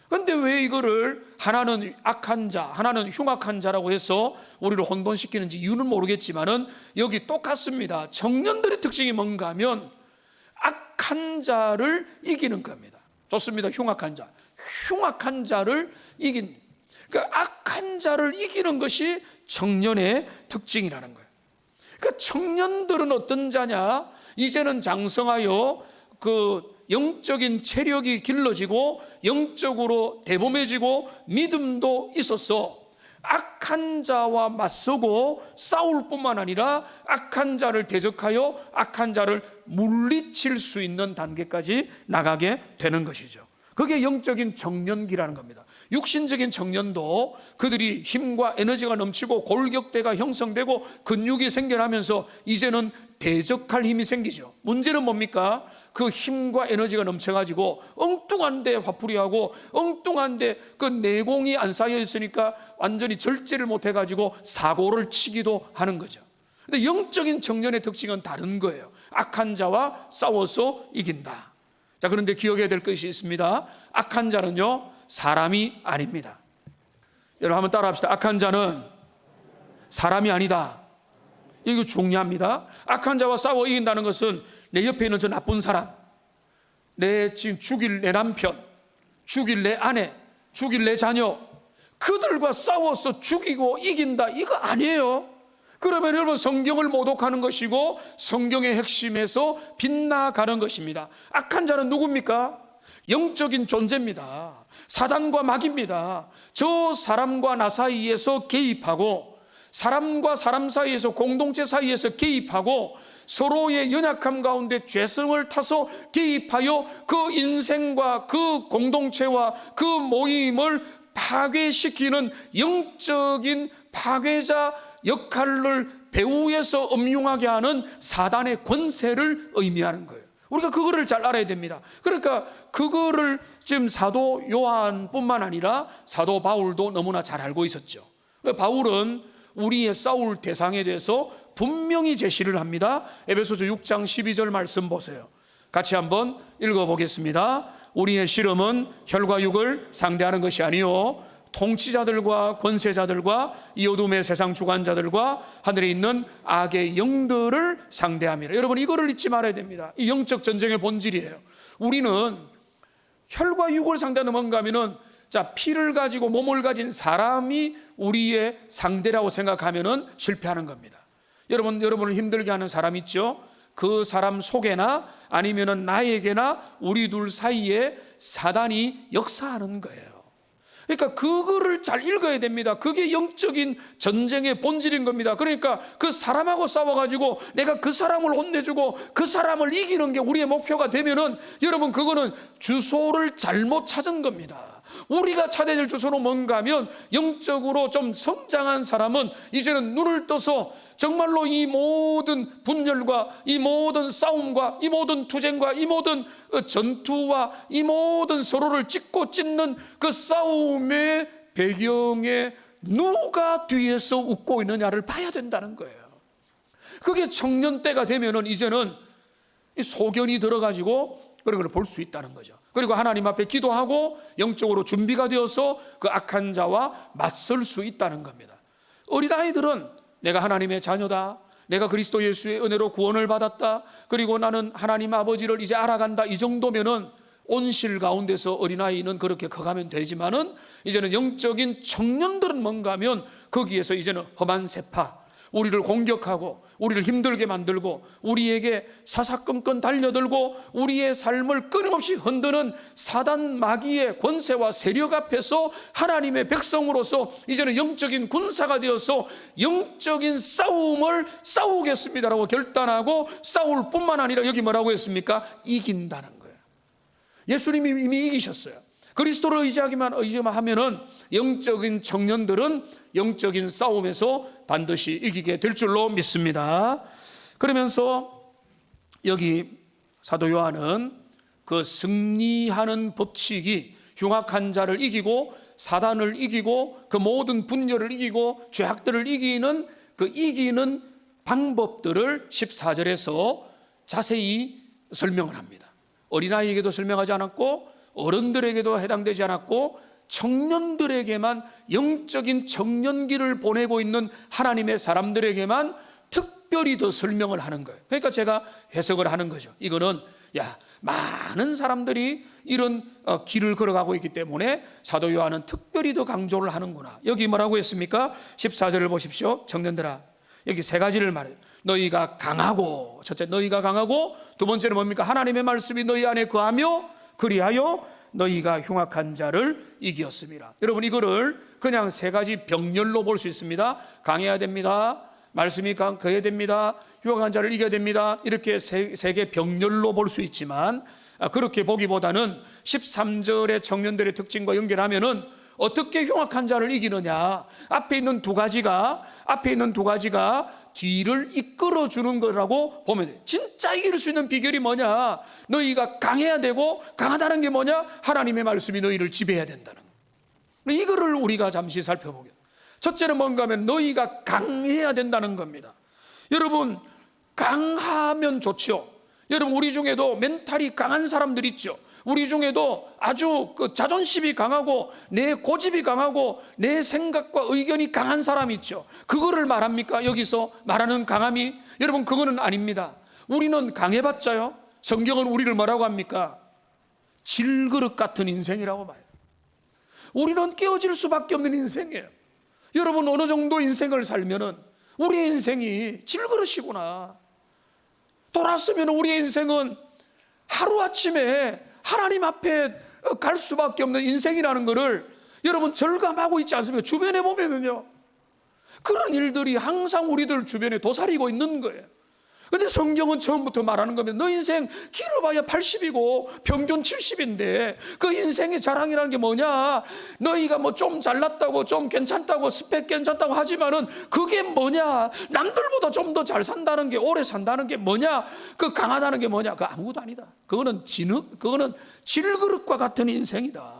그런데 왜 이거를 하나는 악한 자, 하나는 흉악한 자라고 해서 우리를 혼돈시키는지 이유는 모르겠지만은 여기 똑같습니다. 청년들의 특징이 뭔가 하면 악한 자를 이기는 겁니다. 좋습니다. 흉악한 자를 이긴, 그러니까 악한 자를 이기는 것이 청년의 특징이라는 거예요. 그러니까 청년들은 어떤 자냐? 이제는 장성하여 그 영적인 체력이 길러지고 영적으로 대범해지고 믿음도 있어서 악한 자와 맞서고 싸울 뿐만 아니라 악한 자를 대적하여 악한 자를 물리칠 수 있는 단계까지 나가게 되는 것이죠. 그게 영적인 청년기라는 겁니다. 육신적인 청년도 그들이 힘과 에너지가 넘치고 골격대가 형성되고 근육이 생겨나면서 이제는 대적할 힘이 생기죠. 문제는 뭡니까? 그 힘과 에너지가 넘쳐가지고 엉뚱한데 화풀이하고 엉뚱한데 그 내공이 안 쌓여 있으니까 완전히 절제를 못해가지고 사고를 치기도 하는 거죠. 근데 영적인 청년의 특징은 다른 거예요. 악한 자와 싸워서 이긴다. 자, 그런데 기억해야 될 것이 있습니다. 악한 자는요, 사람이 아닙니다. 여러분 한번 따라합시다. 악한 자는 사람이 아니다. 이거 중요합니다. 악한 자와 싸워 이긴다는 것은 내 옆에 있는 저 나쁜 사람, 내 지금 죽일 내 남편, 죽일 내 아내, 죽일 내 자녀, 그들과 싸워서 죽이고 이긴다, 이거 아니에요. 그러면 여러분 성경을 모독하는 것이고 성경의 핵심에서 빗나가는 것입니다. 악한 자는 누굽니까? 영적인 존재입니다. 사단과 마귀입니다. 저 사람과 나 사이에서 개입하고 사람과 사람 사이에서 공동체 사이에서 개입하고 서로의 연약함 가운데 죄성을 타서 개입하여 그 인생과 그 공동체와 그 모임을 파괴시키는 영적인 파괴자 역할을 배후에서 음흉하게 하는 사단의 권세를 의미하는 거예요. 우리가 그거를 잘 알아야 됩니다. 그러니까 그거를 지금 사도 요한뿐만 아니라 사도 바울도 너무나 잘 알고 있었죠. 바울은 우리의 싸울 대상에 대해서 분명히 제시를 합니다. 에베소서 6장 12절 말씀 보세요. 같이 한번 읽어보겠습니다. 우리의 씨름은 혈과 육을 상대하는 것이 아니요 통치자들과 권세자들과 이 어둠의 세상 주관자들과 하늘에 있는 악의 영들을 상대합니다. 여러분 이거를 잊지 말아야 됩니다. 이 영적 전쟁의 본질이에요. 우리는 혈과 육을 상대하는 뭔가 하면은 자, 피를 가지고 몸을 가진 사람이 우리의 상대라고 생각하면은 실패하는 겁니다. 여러분을 힘들게 하는 사람 있죠? 그 사람 속에나 아니면은 나에게나 우리 둘 사이에 사단이 역사하는 거예요. 그러니까 그거를 잘 읽어야 됩니다. 그게 영적인 전쟁의 본질인 겁니다. 그러니까 그 사람하고 싸워가지고 내가 그 사람을 혼내주고 그 사람을 이기는 게 우리의 목표가 되면은 여러분 그거는 주소를 잘못 찾은 겁니다. 우리가 찾아야 될 주소는 뭔가 하면 영적으로 좀 성장한 사람은 이제는 눈을 떠서 정말로 이 모든 분열과 이 모든 싸움과 이 모든 투쟁과 이 모든 전투와 이 모든 서로를 찢고 찢는 그 싸움의 배경에 누가 뒤에서 웃고 있느냐를 봐야 된다는 거예요. 그게 청년 때가 되면은 이제는 이 소견이 들어가지고 그런 걸 볼 수 있다는 거죠. 그리고 하나님 앞에 기도하고 영적으로 준비가 되어서 그 악한 자와 맞설 수 있다는 겁니다. 어린아이들은 내가 하나님의 자녀다, 내가 그리스도 예수의 은혜로 구원을 받았다, 그리고 나는 하나님 아버지를 이제 알아간다, 이 정도면은 온실 가운데서 어린아이는 그렇게 커가면 되지만은 이제는 영적인 청년들은 뭔가 하면 거기에서 이제는 험한 세파, 우리를 공격하고 우리를 힘들게 만들고 우리에게 사사건건 달려들고 우리의 삶을 끊임없이 흔드는 사단 마귀의 권세와 세력 앞에서 하나님의 백성으로서 이제는 영적인 군사가 되어서 영적인 싸움을 싸우겠습니다라고 결단하고 싸울 뿐만 아니라 여기 뭐라고 했습니까? 이긴다는 거예요. 예수님이 이미 이기셨어요. 그리스도를 의지하기만 하면은 영적인 청년들은 영적인 싸움에서 반드시 이기게 될 줄로 믿습니다. 그러면서 여기 사도 요한은 그 승리하는 법칙이 흉악한 자를 이기고 사단을 이기고 그 모든 분열을 이기고 죄악들을 이기는 그 이기는 방법들을 14절에서 자세히 설명을 합니다. 어린아이에게도 설명하지 않았고 어른들에게도 해당되지 않았고 청년들에게만, 영적인 청년기를 보내고 있는 하나님의 사람들에게만 특별히 더 설명을 하는 거예요. 그러니까 제가 해석을 하는 거죠. 이거는 많은 사람들이 이런 길을 걸어가고 있기 때문에 사도 요한은 특별히 더 강조를 하는구나. 여기 뭐라고 했습니까? 14절을 보십시오. 청년들아, 여기 세 가지를 말해요. 너희가 강하고, 첫째 너희가 강하고, 두 번째는 뭡니까? 하나님의 말씀이 너희 안에 거하며 그리하여 너희가 흉악한 자를 이기었습니다. 여러분, 이거를 그냥 세 가지 병렬로 볼 수 있습니다. 강해야 됩니다, 말씀이 거해야 됩니다, 흉악한 자를 이겨야 됩니다. 이렇게 세 개 병렬로 볼 수 있지만 그렇게 보기보다는 13절의 청년들의 특징과 연결하면은 어떻게 흉악한 자를 이기느냐, 앞에 있는 두 가지가 뒤를 이끌어 주는 거라고 보면 돼요. 진짜 이길 수 있는 비결이 뭐냐? 너희가 강해야 되고, 강하다는 게 뭐냐? 하나님의 말씀이 너희를 지배해야 된다는 거. 이거를 우리가 잠시 살펴보겠습니다. 첫째는 뭔가 하면 너희가 강해야 된다는 겁니다. 여러분, 강하면 좋죠. 여러분, 우리 중에도 멘탈이 강한 사람들 있죠. 우리 중에도 아주 자존심이 강하고 내 고집이 강하고 내 생각과 의견이 강한 사람이 있죠. 그거를 말합니까? 여기서 말하는 강함이? 여러분, 그거는 아닙니다. 우리는 강해봤자요, 성경은 우리를 뭐라고 합니까? 질그릇 같은 인생이라고 봐요. 우리는 깨어질 수밖에 없는 인생이에요. 여러분, 어느 정도 인생을 살면은 우리의 인생이 질그릇이구나. 돌았으면 우리의 인생은 하루아침에 하나님 앞에 갈 수밖에 없는 인생이라는 것을 여러분 절감하고 있지 않습니까? 주변에 보면은요, 그런 일들이 항상 우리들 주변에 도사리고 있는 거예요. 근데 성경은 처음부터 말하는 겁니다. 너 인생 길어봐야 80이고 평균 70인데 그 인생의 자랑이라는 게 뭐냐? 너희가 뭐 좀 잘났다고, 좀 괜찮다고, 스펙 괜찮다고 하지만은 그게 뭐냐? 남들보다 좀 더 잘 산다는 게, 오래 산다는 게 뭐냐? 그 강하다는 게 뭐냐? 그거 아무것도 아니다. 그거는 그거는 질그릇과 같은 인생이다.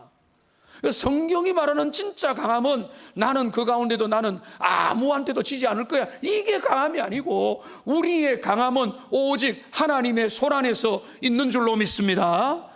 성경이 말하는 진짜 강함은 나는 그 가운데도 나는 아무한테도 지지 않을 거야, 이게 강함이 아니고, 우리의 강함은 오직 하나님의 손 안에서 있는 줄로 믿습니다.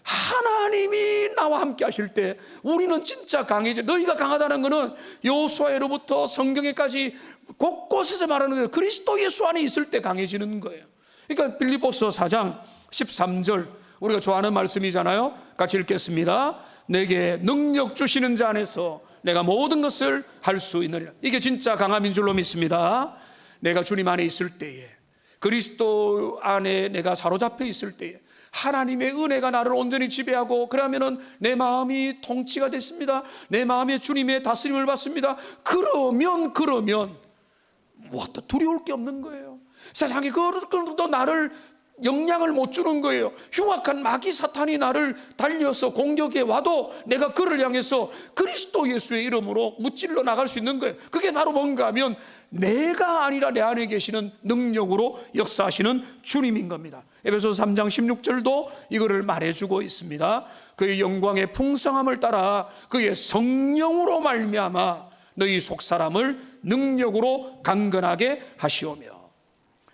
하나님이 나와 함께 하실 때 우리는 진짜 강해져. 너희가 강하다는 것은 여호수아로부터 성경에까지 곳곳에서 말하는 거예요. 그리스도 예수 안에 있을 때 강해지는 거예요. 그러니까 빌립보서 4장 13절 우리가 좋아하는 말씀이잖아요. 같이 읽겠습니다. 내게 능력 주시는 자 안에서 내가 모든 것을 할 수 있느니라. 이게 진짜 강함인 줄로 믿습니다. 내가 주님 안에 있을 때에, 그리스도 안에 내가 사로잡혀 있을 때에 하나님의 은혜가 나를 온전히 지배하고, 그러면은 내 마음이 통치가 됐습니다. 내 마음에 주님의 다스림을 받습니다. 그러면 뭐또 두려울 게 없는 거예요. 세상에 그것도 나를 영향을 못 주는 거예요. 흉악한 마귀 사탄이 나를 달려서 공격해 와도 내가 그를 향해서 그리스도 예수의 이름으로 무찔러 나갈 수 있는 거예요. 그게 바로 뭔가 하면 내가 아니라 내 안에 계시는 능력으로 역사하시는 주님인 겁니다. 에베소서 3장 16절도 이거를 말해주고 있습니다. 그의 영광의 풍성함을 따라 그의 성령으로 말미암아 너희 속사람을 능력으로 강건하게 하시오며.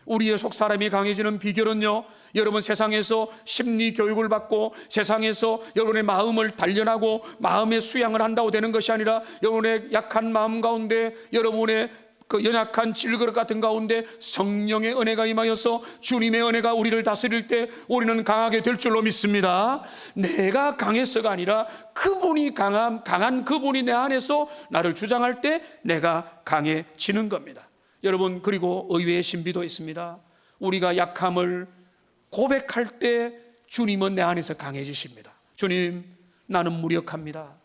우리의 속사람이 강해지는 비결은요, 여러분 세상에서 심리 교육을 받고 세상에서 여러분의 마음을 단련하고 마음의 수양을 한다고 되는 것이 아니라 여러분의 약한 마음 가운데, 여러분의 그 연약한 질그릇 같은 가운데 성령의 은혜가 임하여서 주님의 은혜가 우리를 다스릴 때 우리는 강하게 될 줄로 믿습니다. 내가 강해서가 아니라 그분이 강한 그분이 내 안에서 나를 주장할 때 내가 강해지는 겁니다. 여러분, 그리고 의외의 신비도 있습니다. 우리가 약함을 고백할 때 주님은 내 안에서 강해지십니다. 주님, 나는 무력합니다.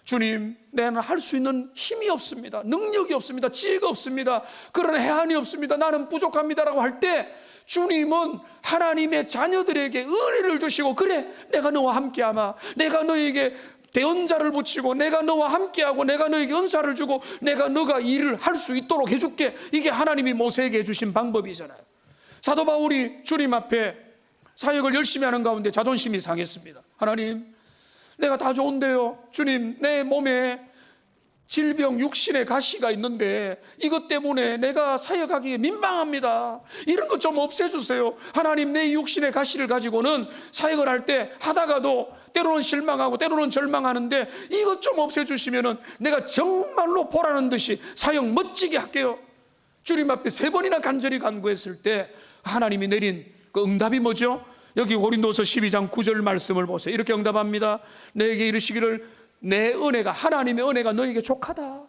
주님, 나는 할 수 있는 힘이 없습니다. 능력이 없습니다. 지혜가 없습니다. 그런 해안이 없습니다. 나는 부족합니다라고 할 때 주님은 하나님의 자녀들에게 은혜를 주시고, 그래, 내가 너와 함께하마. 내가 너에게 대언자를 붙이고, 내가 너와 함께하고, 내가 너에게 은사를 주고, 내가 너가 일을 할 수 있도록 해줄게. 이게 하나님이 모세에게 해주신 방법이잖아요. 사도 바울이 주님 앞에 사역을 열심히 하는 가운데 자존심이 상했습니다. 하나님, 내가 다 좋은데요, 주님, 내 몸에 질병, 육신의 가시가 있는데 이것 때문에 내가 사역하기에 민망합니다. 이런 것 좀 없애주세요. 하나님, 내 육신의 가시를 가지고는 사역을 할 때 하다가도 때로는 실망하고 때로는 절망하는데 이것 좀 없애주시면은 내가 정말로 보라는 듯이 사역 멋지게 할게요. 주님 앞에 3번이나 간절히 간구했을 때 하나님이 내린 그 응답이 뭐죠? 여기 고린도서 12장 9절 말씀을 보세요. 이렇게 응답합니다. 내게 이르시기를, 내 은혜가, 하나님의 은혜가 너에게 족하다.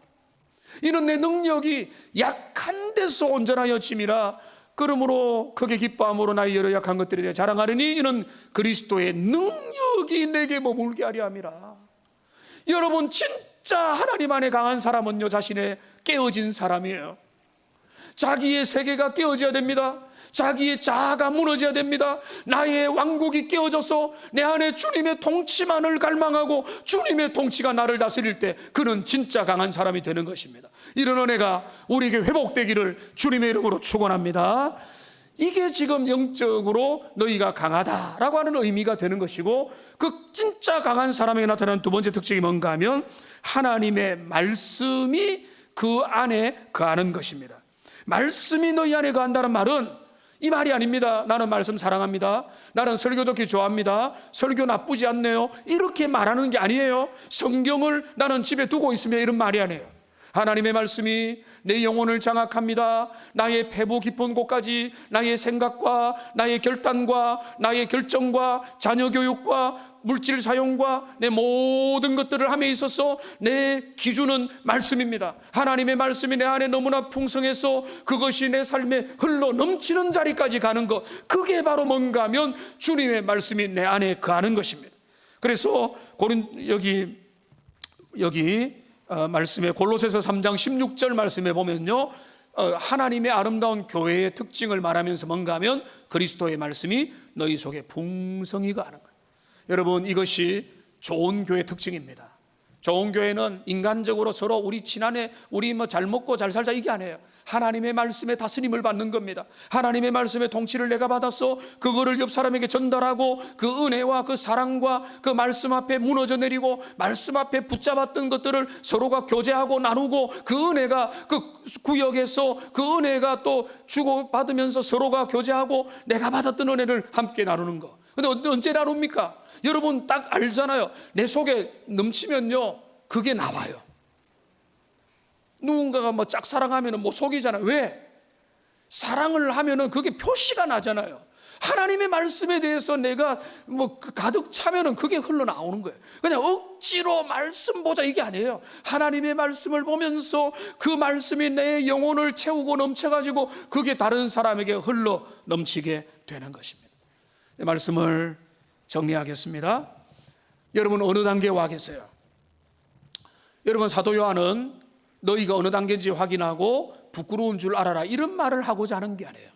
이는 내 능력이 약한 데서 온전하여 짐이라. 그러므로 크게 기뻐함으로 나의 여러 약한 것들에 대해 자랑하리니 이는 그리스도의 능력이 내게 머물게 하려 함이라. 여러분, 진짜 하나님 안에 강한 사람은요, 자신의 깨어진 사람이에요. 자기의 세계가 깨어져야 됩니다. 자기의 자아가 무너져야 됩니다. 나의 왕국이 깨어져서 내 안에 주님의 통치만을 갈망하고 주님의 통치가 나를 다스릴 때 그는 진짜 강한 사람이 되는 것입니다. 이런 은혜가 우리에게 회복되기를 주님의 이름으로 축원합니다. 이게 지금 영적으로 너희가 강하다라고 하는 의미가 되는 것이고, 그 진짜 강한 사람에게 나타나는 두 번째 특징이 뭔가 하면 하나님의 말씀이 그 안에 거하는 것입니다. 말씀이 너희 안에 거한다는 말은 이 말이 아닙니다. 나는 말씀 사랑합니다. 나는 설교 듣기 좋아합니다. 설교 나쁘지 않네요. 이렇게 말하는 게 아니에요. 성경을 나는 집에 두고 있으며 이런 말이 아니에요. 하나님의 말씀이 내 영혼을 장악합니다. 나의 배부 깊은 곳까지 나의 생각과 나의 결단과 나의 결정과 자녀 교육과 물질 사용과 내 모든 것들을 함에 있어서 내 기준은 말씀입니다. 하나님의 말씀이 내 안에 너무나 풍성해서 그것이 내 삶에 흘러 넘치는 자리까지 가는 것, 그게 바로 뭔가 하면 주님의 말씀이 내 안에 거하는 것입니다. 그래서 여기 말씀에 골로새서 3장 16절 말씀에 보면요, 하나님의 아름다운 교회의 특징을 말하면서 뭔가 하면 그리스도의 말씀이 너희 속에 풍성히 거하는 거예요. 여러분, 이것이 좋은 교회 특징입니다. 좋은 교회는 인간적으로 서로 우리 친하네, 우리 잘 먹고 잘 살자, 이게 아니에요. 하나님의 말씀에 다스림을 받는 겁니다. 하나님의 말씀의 통치를 내가 받아서 그거를 옆 사람에게 전달하고 그 은혜와 그 사랑과 그 말씀 앞에 무너져 내리고 말씀 앞에 붙잡았던 것들을 서로가 교제하고 나누고 그 은혜가 그 구역에서 그 은혜가 또 주고받으면서 서로가 교제하고 내가 받았던 은혜를 함께 나누는 거. 근데 언제 나눕니까? 여러분 딱 알잖아요. 내 속에 넘치면요, 그게 나와요. 누군가가 짝사랑하면 속이잖아요. 왜? 사랑을 하면은 그게 표시가 나잖아요. 하나님의 말씀에 대해서 내가 가득 차면은 그게 흘러나오는 거예요. 그냥 억지로 말씀 보자, 이게 아니에요. 하나님의 말씀을 보면서 그 말씀이 내 영혼을 채우고 넘쳐가지고 그게 다른 사람에게 흘러 넘치게 되는 것입니다. 이 말씀을 정리하겠습니다. 여러분 어느 단계에 와 계세요? 여러분, 사도 요한은 너희가 어느 단계인지 확인하고 부끄러운 줄 알아라, 이런 말을 하고자 하는 게 아니에요.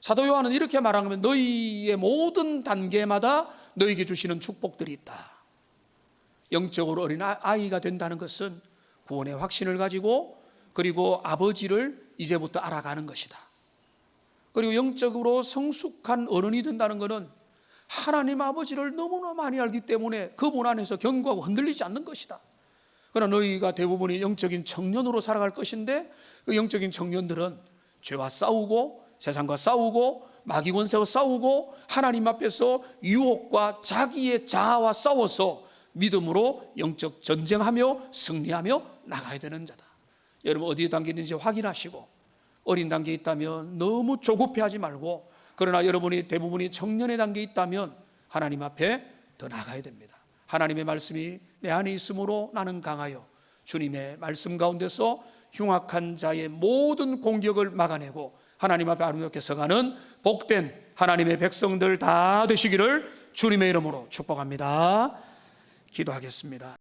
사도 요한은 이렇게 말하면 너희의 모든 단계마다 너희에게 주시는 축복들이 있다. 영적으로 어린 아이가 된다는 것은 구원의 확신을 가지고, 그리고 아버지를 이제부터 알아가는 것이다. 그리고 영적으로 성숙한 어른이 된다는 것은 하나님 아버지를 너무나 많이 알기 때문에 그분 안에서 견고하고 흔들리지 않는 것이다. 그러나 너희가 대부분이 영적인 청년으로 살아갈 것인데, 그 영적인 청년들은 죄와 싸우고 세상과 싸우고 마귀 권세와 싸우고 하나님 앞에서 유혹과 자기의 자아와 싸워서 믿음으로 영적 전쟁하며 승리하며 나가야 되는 자다. 여러분 어디에 담겨 있는지 확인하시고, 어린 단계에 있다면 너무 조급해하지 말고, 그러나 여러분이 대부분이 청년에 담겨 있다면 하나님 앞에 더 나가야 됩니다. 하나님의 말씀이 내 안에 있으므로 나는 강하여 주님의 말씀 가운데서 흉악한 자의 모든 공격을 막아내고 하나님 앞에 아름답게 서가는 복된 하나님의 백성들 다 되시기를 주님의 이름으로 축복합니다. 기도하겠습니다.